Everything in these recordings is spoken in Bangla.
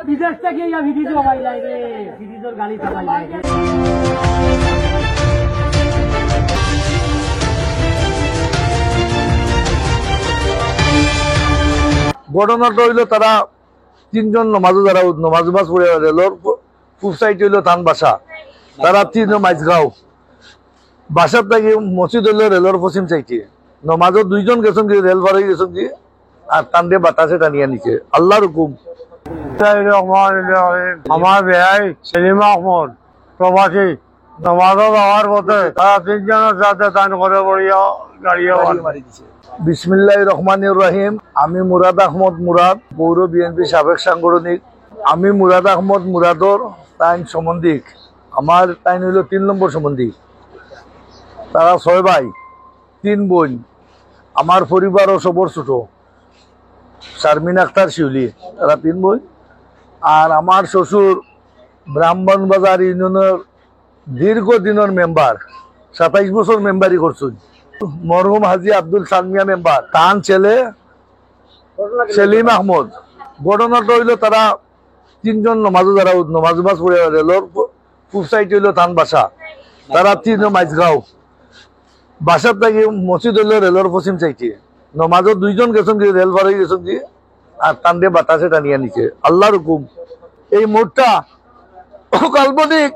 বিদেশ থেকে ভিডিও জমাই যায় রে, ভিডিওর গাড়ি চালাই যায়। ঘটনাটা হইলো তারা তিনজন নমাজ পড়ে রেলর পূব সাইড হইলো থান বাসা, তারা তিনজন মাইজগাঁও বাসার থেকে মসজিদ হইলো রেলর পশ্চিম সাইডে। নমাজত দুইজন গেছেন কি রেল ভাড়া গেছেন কি আর টান দিয়ে বাতাসে টানিয়া নিছে, আল্লাহর হুকুম। আমার ভাই সেলিম আহমদ প্রবাসী নমাজত যাওয়ার পথে তারা তিনজনের সাথে টান করে পড়িয়া গাড়িও মারি দিছে। বিসমিল্লাহির রহমানির রহিম। আমি মুরাদ আহমদ মুরাদ, পৌর বিএনপি সাবেক সাংগঠনিক। আমি মুরাদ আহমদ মুরাদর টাইম সম্বন্ধিক, আমার টাইম হইল 3 নম্বর সম্বন্ধিক। তারা 6 ভাই 3 বোন। আমার পরিবারও সবর ছোট, শারমিন আক্তার শিউলি, তারা 3 বোন। আর আমার শ্বশুর ব্রাহ্মণবাজার ইউনিয়নের দীর্ঘদিনের মেম্বার, 27 বছর মেম্বারি করছেন। মরহুম হাজি আব্দুল সালমিয়া মেম্বার, তার ছেলে সেলিম আহমদ। ঘটনাটা হইলো তারা তিনজন নমাজ পড়ে রেলর পূব সাইড হইলো থান বাসা, তারা তিনজন মাইজগাঁও বাসার থেকে মসজিদ হইলো রেলর পশ্চিম সাইডে। নমাজত দুইজন গেছেন কি রেল ভাড়া গেছেন কি আর টান দিয়ে বাতাসে টানিয়া নিছে, আল্লাহর হুকুম। এই মোড়টা কাল্পনিক,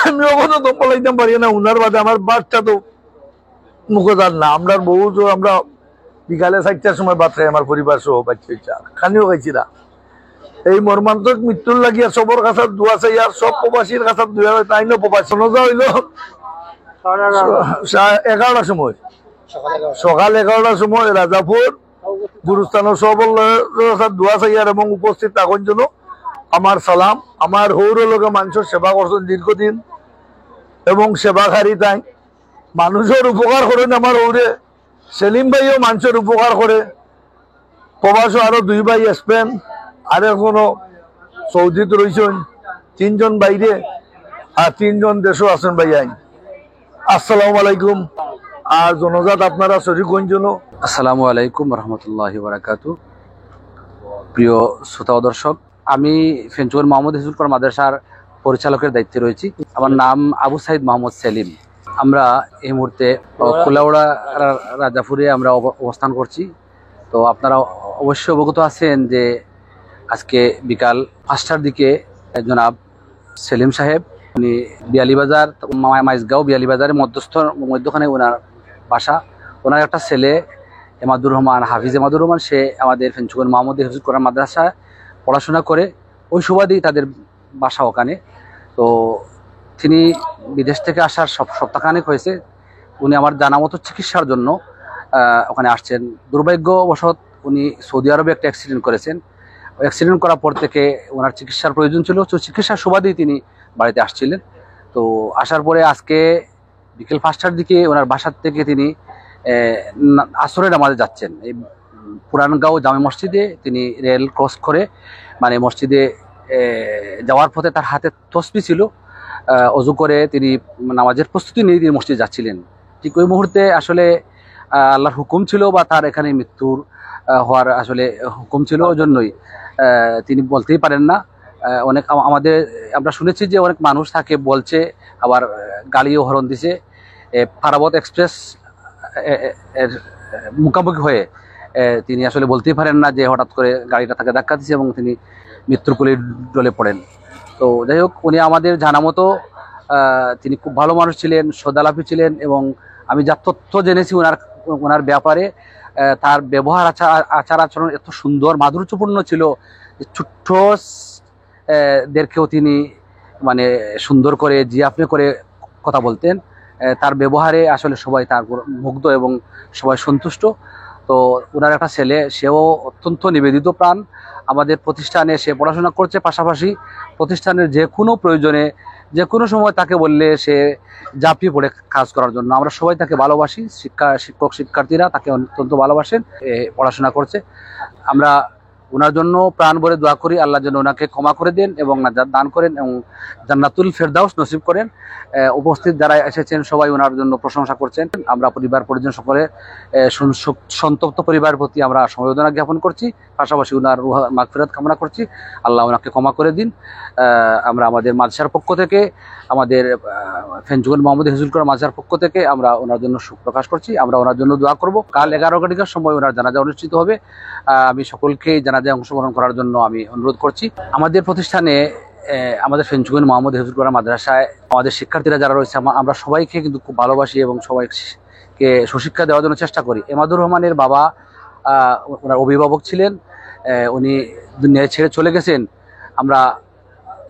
আমি ওখানে তো পলাইতাম পারি না। উনার বাদে আমার বাচ্চা তো মুখোদার না। আমরা বহু তো আমরা বিকালে 4টার সময় ভাত খাই, আমার পরিবার সহ বাচ্চা খানিও খাইছি না। এই মর্মান্তক মৃত্যুর লাগিয়া সবর কাছে দোয়া চাই, আর সব প্রবাসীর কাছে দোয়া তাই না। প্রবাসী শোনা হইল 11টার সময়, সকাল 11টার সময় রাজাপুর গুরুস্থানের সব দোয়া চাই আর এবং উপস্থিত থাকার জন্য আমার সালাম। আমার হৌর লোকে মানুষের সেবা করছেন দীর্ঘদিন এবং সেবাকারী তাই মানুষের উপকার করেন। আমার হৌরে সেলিম ভাইও মানুষের উপকার করে। প্রবাসও আরো 2 ভাই স্পেন, আর এখনো সৌদিত রয়েছেন। 3 জন বাইরে আর 3 জন দেশও আছেন ভাই আইন। আসসালামু আলাইকুম। আর জনজাত আপনারা শরীরগঞ্জ। আসসালামু আলাইকুম রহমতুল্লাহি বারাকাতু। প্রিয় শ্রোতা ও দর্শক, আমি ফেঞ্চুগঞ্জ মোহাম্মদ হিজুলপুর মাদ্রাসার পরিচালকের দায়িত্বে রয়েছি। আমার নাম আবু সাইদ মোহাম্মদ সেলিম। আমরা এই মুহূর্তে কুলাউড়া রাজাপুরে আমরা অবস্থান করছি। তো আপনারা অবশ্যই অবগত আছেন যে আজকে বিকাল 5টার দিকে জনাব সেলিম সাহেব, উনি বিয়ালিবাজার মাইজগাঁও বিয়ালিবাজারের মধ্যখানে ওনার বাসা। ওনার একটা ছেলে এমাদুর রহমান, হাফিজ এমাদুর রহমান, সে আমাদের ফেঞ্চুগঞ্জ মোহাম্মদ হিফজুল কোরআন মাদ্রাসায় পড়াশোনা করে। ওই সুবাদেই তাদের বাসা ওখানে। তো তিনি বিদেশ থেকে আসার সপ্তাহখানেক হয়েছে। উনি আমার জানা মতো চিকিৎসার জন্য ওখানে আসছেন। দুর্ভাগ্যবশত উনি সৌদি আরবে একটা অ্যাক্সিডেন্ট করেছেন। অ্যাক্সিডেন্ট করার পর থেকে ওনার চিকিৎসার প্রয়োজন ছিল, তো চিকিৎসার সুবাদেই তিনি বাড়িতে আসছিলেন। তো আসার পরে আজকে বিকেল 5টার দিকে ওনার বাসার থেকে তিনি আসরের নামাজে যাচ্ছেন। এই পুরানগাঁও জামে মসজিদে তিনি রেল ক্রস করে মানে মসজিদে যাওয়ার পথে তার হাতে তসবি ছিল। অজু করে তিনি নামাজের প্রস্তুতি নিয়ে তিনি মসজিদে যাচ্ছিলেন। ঠিক ওই মুহূর্তে আসলে আল্লাহর হুকুম ছিল বা তার এখানে মৃত্যুর হওয়ার আসলে হুকুম ছিল, ওই জন্যই তিনি বলতেই পারেন না। অনেক আমাদের আমরা শুনেছি যে অনেক মানুষ তাকে বলছে, আবার গালিও হরণ দিছে। পারাবত এক্সপ্রেস এর মুখোমুখি হয়ে তিনি আসলে বলতেই পারেন না যে হঠাৎ করে গাড়িটা তাকে ধাক্কা দিচ্ছে এবং তিনি মৃত্যুর কোলে ডলে পড়েন। তো যাই হোক, উনি আমাদের জানা মতো তিনি খুব ভালো মানুষ ছিলেন, সদালাপি ছিলেন। এবং আমি যা তথ্য জেনেছি ওনার ব্যাপারে, তার ব্যবহার আচার আচরণ এত সুন্দর মাধুর্যপূর্ণ ছিল যে ছোট্ট দেরকেও তিনি মানে সুন্দর করে জি আপনি করে কথা বলতেন। তার ব্যবহারে আসলে সবাই তার মুগ্ধ এবং সবাই সন্তুষ্ট। তো ওনার একটা ছেলে, সেও অত্যন্ত নিবেদিত প্রাণ। আমাদের প্রতিষ্ঠানে সে পড়াশোনা করছে, পাশাপাশি প্রতিষ্ঠানের যে কোনো প্রয়োজনে যে কোনো সময় তাকে বললে সে ঝাঁপিয়ে পড়ে কাজ করার জন্য। আমরা সবাই তাকে ভালোবাসি, শিক্ষক শিক্ষার্থীরা তাকে অত্যন্ত ভালোবাসেন। পড়াশোনা করছে। আমরা ওনার জন্য প্রাণ ভরে দোয়া করি, আল্লাহ যেন ওনাকে ক্ষমা করে দেন এবং নাজাত দান করেন এবং জান্নাতুল ফেরদাউস নসিব করেন। উপস্থিত যারা এসেছেন সবাই ওনার জন্য প্রশংসা করছেন। আমরা পরিবার পরিজন সকলে সন্তপ্ত পরিবারের প্রতি আমরা সমবেদনা জ্ঞাপন করছি, পাশাপাশি ওনার রুহ মাগফিরাত কামনা করছি, আল্লাহ ওনাকে ক্ষমা করে দিন। আমরা আমাদের মাদ্রাসার পক্ষ থেকে, আমাদের ফেঞ্চুগঞ্জ মোহাম্মদ হিজুল কোরআন মাদ্রাসার পক্ষ থেকে আমরা ওনার জন্য শোক প্রকাশ করছি। আমরা ওনার জন্য দোয়া করব। কাল 11 ঘটিকার সময় ওনার জানাজা অনুষ্ঠিত হবে। আমি সকলকে জানাজায় অংশগ্রহণ করার জন্য আমি অনুরোধ করছি। আমাদের প্রতিষ্ঠানে আমাদের ফেঞ্চুগঞ্জ মোহাম্মদ হিজুল কোরআন মাদ্রাসায় আমাদের শিক্ষার্থীরা যারা রয়েছে আমরা সবাইকে কিন্তু খুব ভালোবাসি এবং সবাইকে সুশিক্ষা দেওয়ার জন্য চেষ্টা করি। এমাদুর রহমানের বাবা ওনার অভিভাবক ছিলেন, উনি দুনিয়া ছেড়ে চলে গেছেন। আমরা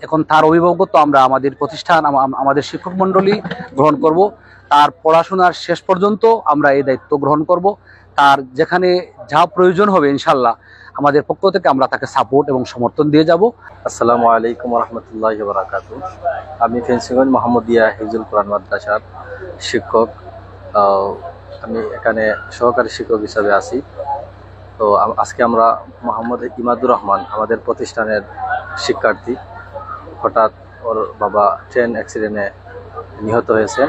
এখন তার অভিভাবকত্ব আমরা আমাদের প্রতিষ্ঠান, আমাদের শিক্ষক মণ্ডলী গ্রহণ করব। তার পড়াশোনার শেষ পর্যন্ত আমরা এই দায়িত্ব গ্রহণ করব। তার যেখানে যা প্রয়োজন হবে ইনশাল্লাহ আমাদের পক্ষ থেকে আমরা তাকে সাপোর্ট এবং সমর্থন দিয়ে যাব। আসসালামু আলাইকুম রহমতুল্লাহি ওয়া বারাকাতুহু। আমি ফেঞ্চুগঞ্জ মোহাম্মদিয়া হিজুল কোরআন মাদ্রাসার শিক্ষক। আমি এখানে সহকারী শিক্ষক হিসাবে আছি। তো আজকে আমরা মোহাম্মদ ইমাদুর রহমান আমাদের প্রতিষ্ঠানের শিক্ষার্থী, হঠাৎ ওর বাবা ট্রেন অ্যাক্সিডেন্টে নিহত হয়েছেন।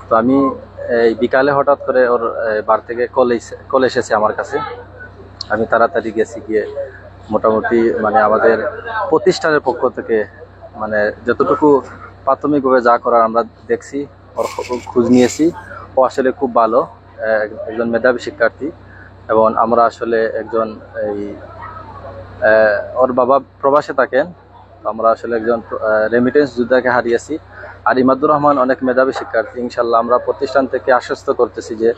তো আমি এই বিকালে হঠাৎ করে ওর বাড়ি থেকে কল এসেছে আমার কাছে। আমি তাড়াতাড়ি গেছি, গিয়ে মোটামুটি মানে আমাদের প্রতিষ্ঠানের পক্ষ থেকে মানে যতটুকু প্রাথমিকভাবে যা করার আমরা দেখছি, ওর খোঁজ নিয়েছি। ও আসলে খুব ভালো একজন মেধাবী শিক্ষার্থী এবং আমরা আসলে একজন ওর বাবা প্রবাসে থাকেন। আমরা আসলে একজন রেমিটেন্স যোদ্ধাকে হারিয়েছি। আর ইমাদুর রহমান অনেক মেধাবী শিক্ষার্থী। ইনশাল্লাহ আমরা প্রতিষ্ঠান থেকে আশ্বস্ত করতেছি যে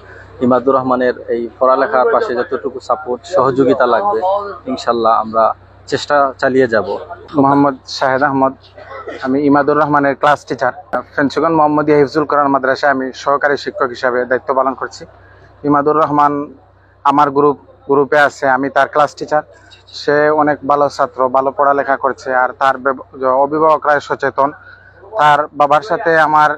ইমাদুর রহমানের এই পড়ালেখার পাশে যতটুকু সাপোর্ট সহযোগিতা লাগবে ইনশাল্লাহ আমরা চেষ্টা চালিয়ে যাব। মোহাম্মদ শাহেদ আহমদ, আমি ইমাদুর রহমানের ক্লাস টিচার। ফেঞ্চুগঞ্জ মোহাম্মদিয়া হিফজুল কোরআন মাদ্রাসায় আমি সহকারী শিক্ষক হিসাবে দায়িত্ব পালন করছি। ইমাদুর রহমান আমার গ্রুপে আছে, আমি তার ক্লাস টিচার। সে অনেক ভালো ছাত্র, ভালো পড়ালেখা করছে। আর তার অভিভাবকরা সচেতন। তার বাবার সাথে আমার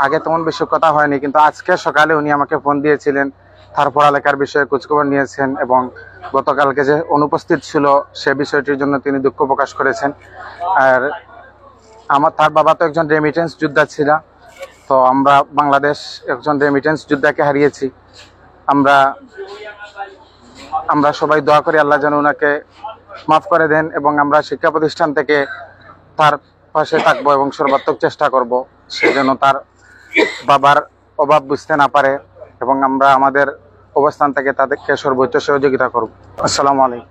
আগে তেমন বেশি কথা হয়নি, কিন্তু আজকে সকালে উনি আমাকে ফোন দিয়েছিলেন, তার পড়ালেখার বিষয়ে খোঁজখবর নিয়েছেন এবং গতকালকে যে অনুপস্থিত ছিল সে বিষয়টির জন্য তিনি দুঃখ প্রকাশ করেছেন। আর তার বাবা তো একজন রেমিটেন্স যোদ্ধা ছিল। তো আমরা বাংলাদেশ একজন রেমিটেন্স যোদ্ধাকে হারিয়েছি। আমরা সবাই দোয়া করি আল্লাহ যেন ওনাকে মাফ করে দেন এবং আমরা শিক্ষা প্রতিষ্ঠান থেকে তার পাশে থাকবো এবং সর্বাত্মক চেষ্টা করব সে যেন তার বাবার অভাব বুঝতে না পারে এবং আমরা আমাদের অবস্থান থেকে তাদেরকে সর্বোচ্চ সহযোগিতা করব। আসসালামু আলাইকুম।